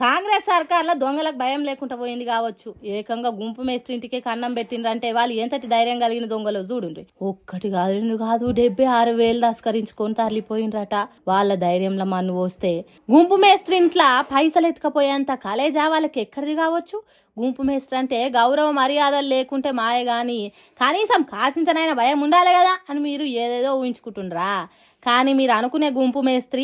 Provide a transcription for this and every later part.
కాంగ్రెస్ సర్కార్లో దొంగలకు భయం లేకుండా పోయింది కావచ్చు. ఏకంగా గుంపు మేస్త్రి ఇంటికే కన్నం పెట్టిండ్రంటే వాళ్ళు ఎంతటి ధైర్యం కలిగిన దొంగలు చూడుండ్రి. ఒక్కటి కాదు రెండు కాదు 76,000 దాస్కరించుకొని తరలిపోయిండ్రట. వాళ్ళ ధైర్యంలో మన్ను పోస్తే గుంపు మేస్త్రి ఇంట్లో పైసలు ఎత్తుకపోయేంత కలేజా వాళ్ళకి ఎక్కడిది కావచ్చు. గుంపు మేస్త్రి అంటే గౌరవ మర్యాదలు లేకుంటే మాయ గాని కనీసం కాసించనైనా భయం ఉండాలి కదా అని మీరు ఏదేదో ఊహించుకుంటుండ్రా. కానీ మీరు అనుకునే గుంపు మేస్త్రి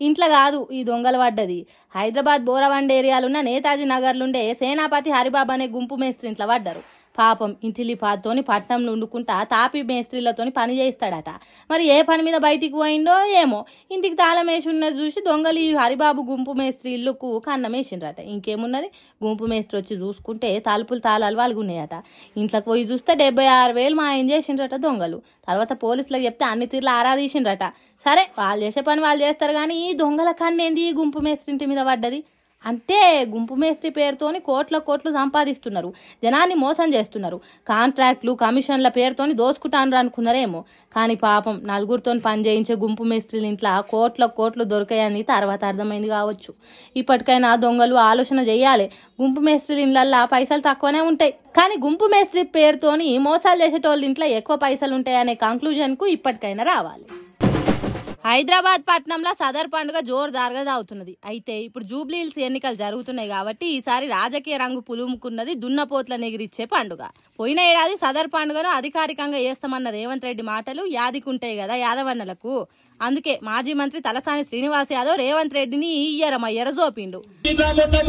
ఇంట్లో కాదు ఈ దొంగలు పడ్డది. హైదరాబాద్ బోరవండ ఏరియాలున్న నేతాజీ నగర్లుండే సేనాపతి హరిబాబు అనే గుంపు మేస్త్రి ఇంట్లో పడ్డారు. పాపం ఇంటిలిపాతోని పట్నంలో వండుకుంటా తాపి మేస్త్రీలతోని పని చేయిస్తాడట. మరి ఏ పని మీద బయటికి పోయిండో ఏమో ఇంటికి తాళం వేసి ఉన్నది చూసి దొంగలు ఈ హరిబాబు గుంపు మేస్త్రి ఇల్లుకు కన్నం వేసిండ్రట. ఇంకేమున్నది గుంపు మేస్త్రి వచ్చి చూసుకుంటే తలుపులు తాళాలు వాళ్ళున్నాయట. ఇంట్లోకి పోయి చూస్తే 76,000 మాయం చేసిండ్రట దొంగలు. తర్వాత పోలీసులకు చెప్తే అన్ని తీర్లు ఆరాధీసిండ్రట. సరే వాళ్ళు చేసే పని వాళ్ళు చేస్తారు కానీ ఈ దొంగల కన్నేంది ఈ గుంపు మేస్త్రి ఇంటి మీద పడ్డది. అంటే గుంపు మేస్త్రి పేరుతోని కోట్లు సంపాదిస్తున్నారు, జనాన్ని మోసం చేస్తున్నారు, కాంట్రాక్ట్లు కమిషన్ల పేరుతోని దోసుకుంటాను అనుకున్నారేమో. కానీ పాపం నలుగురితో పని చేయించే గుంపు మేస్త్రీల ఇంట్లో కోట్లు దొరికాయని తర్వాత అర్థమైంది కావచ్చు. ఇప్పటికైనా దొంగలు ఆలోచన చేయాలి. గుంపు మేస్త్రీల ఇళ్ళల్లో పైసలు తక్కువనే ఉంటాయి కానీ గుంపు మేస్త్రి పేరుతోని మోసాలు చేసేటోళ్ళ ఇంట్లో ఎక్కువ పైసలు ఉంటాయనే కంక్లూజన్కు ఇప్పటికైనా రావాలి. హైదరాబాద్ పట్టణంలో సదర్ పండుగ జోరుదారుగా సాగుతున్నది. అయితే ఇప్పుడు జూబ్లీ హిల్స్ ఎన్నికలు జరుగుతున్నాయి కాబట్టి ఈసారి రాజకీయ రంగు పులుముకున్నది దున్నపోట్ల నెగిరిచ్చే పండుగ. పోయిన ఏడాది సదర్ పండుగను అధికారికంగా చేస్తామన్న రేవంత్ రెడ్డి మాటలు యాదికుంటాయి కదా యాదవన్నలకు. అందుకే మాజీ మంత్రి తలసాని శ్రీనివాస్ యాదవ్ రేవంత్ రెడ్డిని ఎర్ర జోపిండు.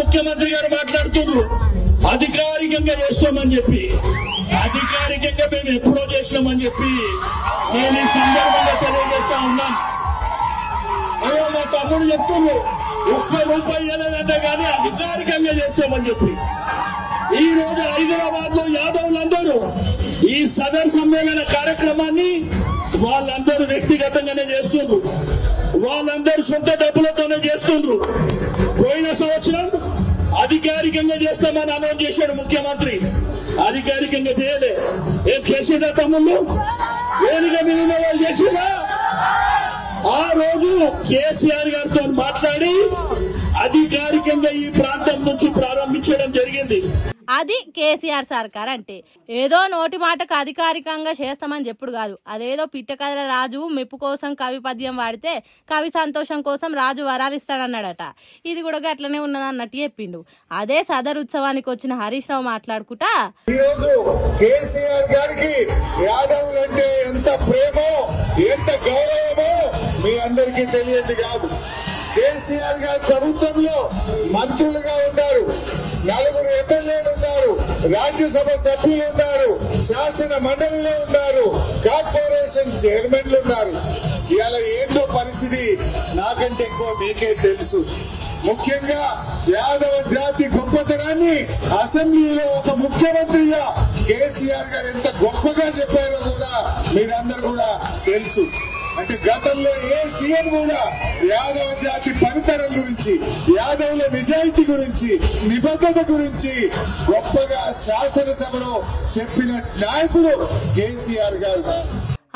ముఖ్యమంత్రి గారు మాట్లాడుతున్నారు అధికారికంగా చేస్తామని చెప్పి, అధికారికంగా మేము ఎప్పుడో చేసినామని చెప్పి నేను ఈ సందర్భంగా తెలియజేస్తా ఉన్నాను. అయ్యో మా తమ్ముడు చెప్తున్నారు ₹1 ఇవ్వలేదంటే కానీ అధికారికంగా చేస్తామని చెప్పి. ఈ రోజు హైదరాబాద్ లో యాదవులందరూ ఈ సదర్ సమ్మేళన కార్యక్రమాన్ని వాళ్ళందరూ వ్యక్తిగతంగానే చేస్తున్నారు, వాళ్ళందరూ సొంత డబ్బులతోనే చేస్తున్నారు. పోయిన సంవత్సరం అధికారికంగా చేస్తామని అనౌన్స్ చేశాడు ముఖ్యమంత్రి, అధికారికంగా చేయలే. ఏం చేసిందా తమ్ముళ్ళు? వేదిక మీద ఉన్న వాళ్ళు చేసిందా? ఆ రోజు కేసీఆర్ గారితో మాట్లాడి అధికారికంగా ఈ ప్రాంతం నుంచి ప్రారంభించడం జరిగింది. అది కేసీఆర్ సర్కార్ అంటే. ఏదో నోటి మాటకు అధికారికంగా చేస్తామని చెప్పుడు కాదు. అదేదో పిట్టకథల రాజు మెప్పు కోసం కవి పద్యం వాడితే కవి సంతోషం కోసం రాజు వరాలిస్తాడన్నాడట. ఇది కూడా అట్లనే ఉన్నదన్నట్టు చెప్పిండు. అదే సదర్ ఉత్సవానికి వచ్చిన హరీష్ రావు మాట్లాడుకుంటా ఈరోజు కేసీఆర్ గారికి యాదవులంటే ఎంత ప్రేమో ఎంత గౌరవమో మీ అందరికీ తెలియదు కాదు. కేసీఆర్ గారి ప్రభుత్వంలో మంత్రులుగా ఉన్నారు, 4 ఎమ్మెల్యేలు ఉన్నారు, రాజ్యసభ సభ్యులు ఉన్నారు, శాసన మండలిలో ఉన్నారు, కార్పొరేషన్ చైర్మన్లు ఉన్నారు. ఇలా ఏంటో పరిస్థితి నాకంటే ఎక్కువ మీకే తెలుసు. ముఖ్యంగా యాదవ జాతి గొప్పతనాన్ని అసెంబ్లీలో ఒక ముఖ్యమంత్రిగా కేసీఆర్ గారు ఎంత గొప్పగా చెప్పారో కూడా మీరందరూ కూడా తెలుసు. అంటే గతంలో ఏ సీఎం కూడా యాదవ జాతి పనితనం గురించి, యాదవుల నిజాయితీ గురించి, నిబద్ధత గురించి గొప్పగా శాసనసభలో చెప్పిన నాయకుడు కేసీఆర్ గారు.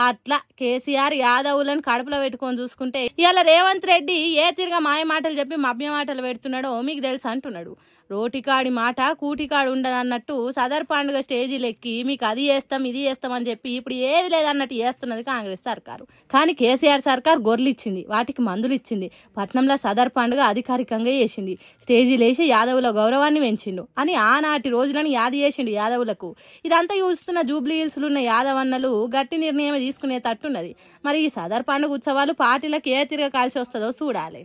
అట్లా కేసీఆర్ యాదవులను కడుపులో పెట్టుకొని చూసుకుంటే ఇవాళ రేవంత్ రెడ్డి ఏ తిరిగా మాయ మాటలు చెప్పి మభ్య మాటలు పెడుతున్నాడో మీకు తెలుసు అంటున్నాడు. రోటికాడి మాట కూటికాడు ఉండదన్నట్టు సదర్ పండుగ స్టేజీలు ఎక్కి మీకు అది చేస్తాం ఇది చేస్తాం అని చెప్పి ఇప్పుడు ఏది లేదన్నట్టు చేస్తున్నది కాంగ్రెస్ సర్కారు. కానీ కేసీఆర్ సర్కార్ గొర్రెలు ఇచ్చింది, వాటికి మందులు ఇచ్చింది, పట్నంలో సదర్ పండుగ అధికారికంగా చేసింది, స్టేజీలు వేసి యాదవుల గౌరవాన్ని పెంచిండు అని ఆనాటి రోజులను యాది చేసిండు యాదవులకు. ఇదంతా చూస్తున్న జూబ్లీ హిల్స్లో ఉన్న యాదవన్నలు గట్టి నిర్ణయం తీసుకునే తట్టున్నది. మరి ఈ సదర్ పండుగ ఉత్సవాలు పార్టీలకు ఏ తిరగ కాల్చి వస్తుందో చూడాలి.